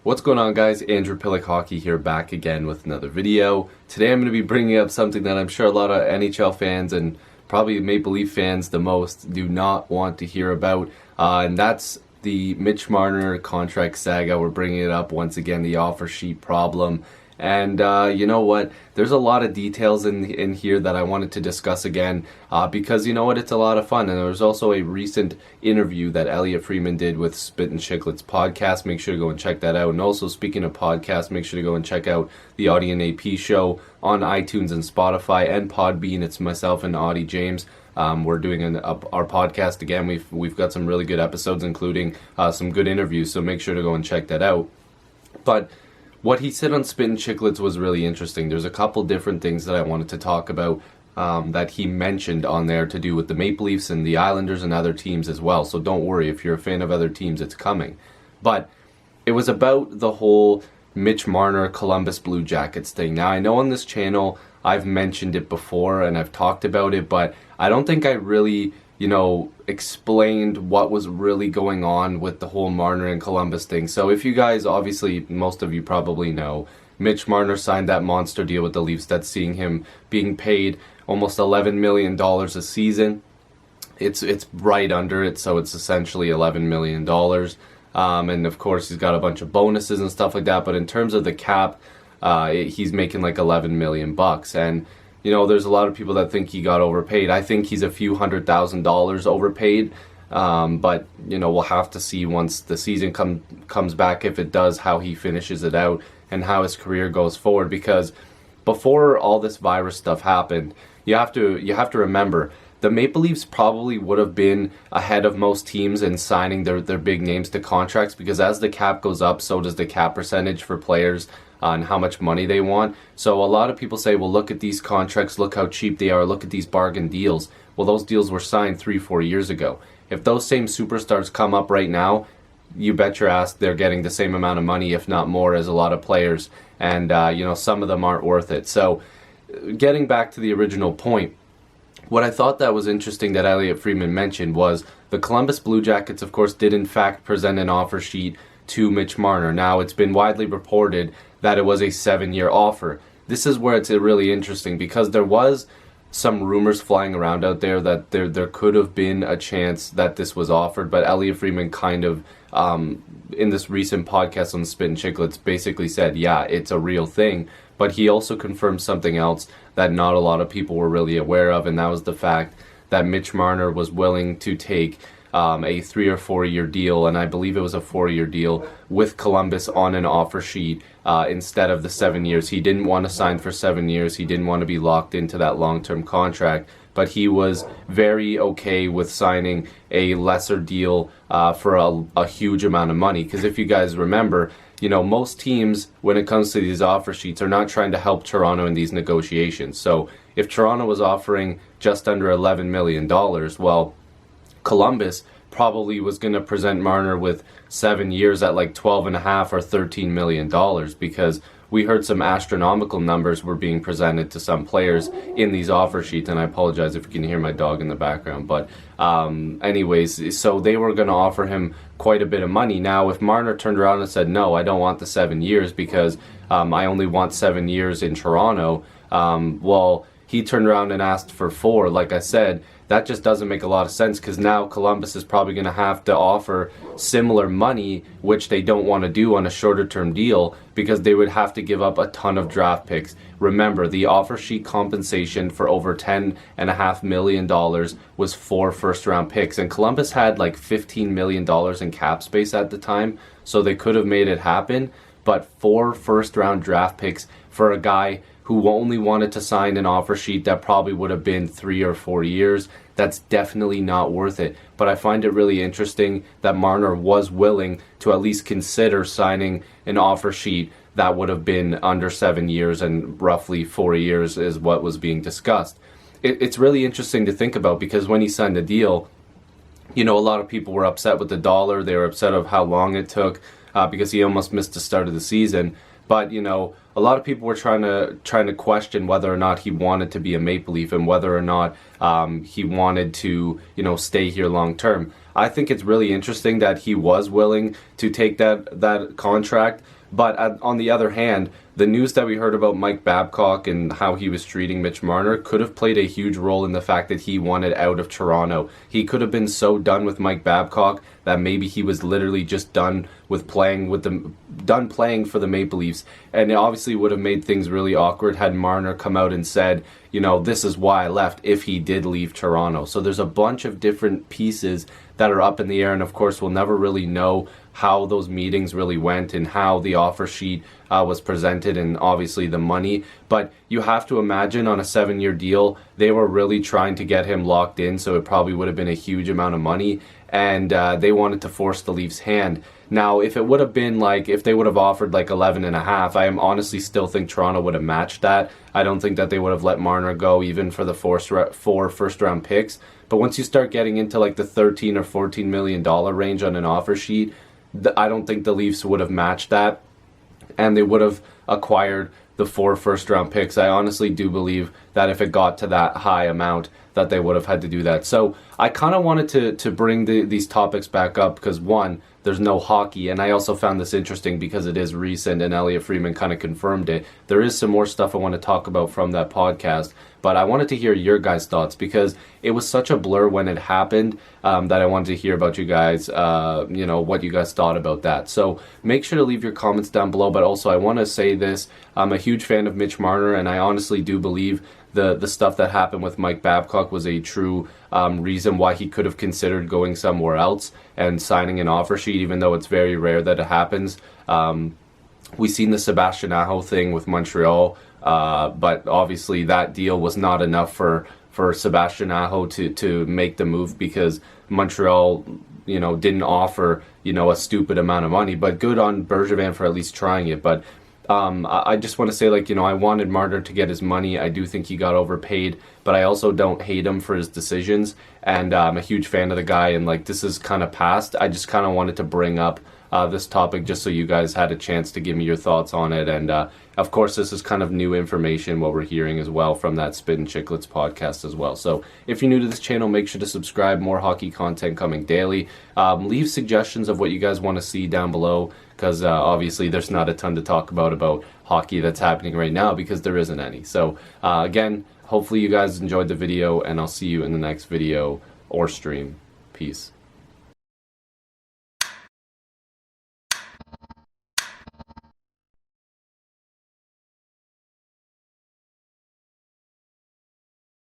What's going on, guys? Andrew Piluk Hockey here, back again with another video. Today I'm going to be bringing up something that I'm sure a lot of NHL fans and probably Maple Leaf fans the most do not want to hear about, and that's the Mitch Marner contract saga. We're bringing it up once again, the offer sheet problem. And you know what? There's a lot of details in here that I wanted to discuss again because you know what? It's a lot of fun. And there was also a recent interview that Elliotte Friedman did with Spit and Chicklets podcast. Make sure to go and check that out. And also, speaking of podcasts, make sure to go and check out the Audie and AP show on iTunes and Spotify and Podbean. It's myself and Audie James. We're doing our podcast again. We've got some really good episodes, including some good interviews. So make sure to go and check that out. But what he said on Spit and Chicklets was really interesting. There's a couple different things that I wanted to talk about that he mentioned on there to do with the Maple Leafs and the Islanders and other teams as well. So don't worry, if you're a fan of other teams, it's coming. But it was about the whole Mitch Marner Columbus Blue Jackets thing. Now, I know on this channel I've mentioned it before and I've talked about it, but I don't think I really explained what was really going on with the whole Marner and Columbus thing. So if you guys, obviously, most of you probably know, Mitch Marner signed that monster deal with the Leafs that's seeing him being paid almost $11 million a season. It's right under it, so it's essentially $11 million. And of course, he's got a bunch of bonuses and stuff like that. But in terms of the cap, he's making like $11 million. And there's a lot of people that think he got overpaid. I think he's a few $100,000 overpaid. But, we'll have to see once the season comes back, if it does, how he finishes it out and how his career goes forward. Because before all this virus stuff happened, you have to remember, the Maple Leafs probably would have been ahead of most teams in signing their big names to contracts, because as the cap goes up, so does the cap percentage for players on how much money they want. So a lot of people say, well, look at these contracts, look how cheap they are, look at these bargain deals. Well, those deals were signed 3-4 years ago. If those same superstars come up right now, you bet your ass they're getting the same amount of money, if not more, as a lot of players. And, some of them aren't worth it. So getting back to the original point, what I thought that was interesting that Elliotte Friedman mentioned was the Columbus Blue Jackets, of course, did in fact present an offer sheet to Mitch Marner. Now, it's been widely reported that it was a 7-year offer. This is where it's really interesting, because there was some rumors flying around out there that there could have been a chance that this was offered, but Elliotte Friedman kind of, in this recent podcast on Spit and Chicklets, basically said, yeah, it's a real thing. But he also confirmed something else that not a lot of people were really aware of, and that was the fact that Mitch Marner was willing to take a 3 or 4 year deal, and I believe it was a 4-year deal with Columbus on an offer sheet instead of the 7 years. He didn't want to sign for 7 years. He didn't want to be locked into that long-term contract, but he was very okay with signing a lesser deal for a huge amount of money. Because if you guys remember, most teams, when it comes to these offer sheets, are not trying to help Toronto in these negotiations. So if Toronto was offering just under $11 million, well, Columbus probably was going to present Marner with 7 years at like $12.5 or $13 million, because we heard some astronomical numbers were being presented to some players in these offer sheets. And I apologize if you can hear my dog in the background. But anyways, so they were going to offer him quite a bit of money. Now, if Marner turned around and said, no, I don't want the 7 years because I only want 7 years in Toronto, well, he turned around and asked for 4. Like I said, that just doesn't make a lot of sense, because now Columbus is probably going to have to offer similar money, which they don't want to do on a shorter term deal, because they would have to give up a ton of draft picks. Remember, the offer sheet compensation for over $10.5 million was 4 first-round picks, and Columbus had like $15 million in cap space at the time, so they could have made it happen. But 4 first-round draft picks for a guy who only wanted to sign an offer sheet that probably would have been 3 or 4 years, that's definitely not worth it. But I find it really interesting that Marner was willing to at least consider signing an offer sheet that would have been under 7 years, and roughly 4 years is what was being discussed. It's really interesting to think about, because when he signed the deal, a lot of people were upset with the dollar. They were upset of how long it took because he almost missed the start of the season. But, a lot of people were trying to question whether or not he wanted to be a Maple Leaf, and whether or not he wanted to, stay here long term. I think it's really interesting that he was willing to take that contract. But on the other hand, the news that we heard about Mike Babcock and how he was treating Mitch Marner could have played a huge role in the fact that he wanted out of Toronto. He could have been so done with Mike Babcock that maybe he was literally just done playing for the Maple Leafs, and it obviously would have made things really awkward had Marner come out and said, you know, this is why I left, if he did leave Toronto. So there's a bunch of different pieces that are up in the air, and of course we'll never really know how those meetings really went and how the offer sheet was presented, and obviously the money. But you have to imagine on a 7-year deal, they were really trying to get him locked in, so it probably would have been a huge amount of money, and they wanted to force the Leafs' hand. Now, if it would have been like, if they would have offered like 11.5, I honestly still think Toronto would have matched that. I don't think that they would have let Marner go even for the 4 first-round picks. But once you start getting into like the $13 or $14 million range on an offer sheet, I don't think the Leafs would have matched that, and they would have acquired the 4 first-round picks. I honestly do believe that if it got to that high amount, that they would have had to do that. So I kind of wanted to bring these topics back up because, one, there's no hockey, and I also found this interesting because it is recent and Elliot Friedman kind of confirmed it. There is some more stuff I want to talk about from that podcast, but I wanted to hear your guys' thoughts because it was such a blur when it happened that I wanted to hear about you guys, what you guys thought about that. So make sure to leave your comments down below, but also I want to say this, I'm a huge fan of Mitch Marner, and I honestly do believe the stuff that happened with Mike Babcock was a true reason why he could have considered going somewhere else and signing an offer sheet, even though it's very rare that it happens. We've seen the Sebastian Aho thing with Montreal, but obviously that deal was not enough for Sebastian Aho to make the move because Montreal, didn't offer, a stupid amount of money. But good on Bergevin for at least trying it. But I just want to say, I wanted Marner to get his money. I do think he got overpaid, but I also don't hate him for his decisions. And I'm a huge fan of the guy, and this is kind of past. I just kind of wanted to bring up this topic just so you guys had a chance to give me your thoughts on it. And of course, this is kind of new information, what we're hearing as well from that Spit and Chicklets podcast as well. So if you're new to this channel, make sure to subscribe. More hockey content coming daily. Leave suggestions of what you guys want to see down below, because obviously there's not a ton to talk about hockey that's happening right now because there isn't any. So again, hopefully you guys enjoyed the video, and I'll see you in the next video or stream. Peace.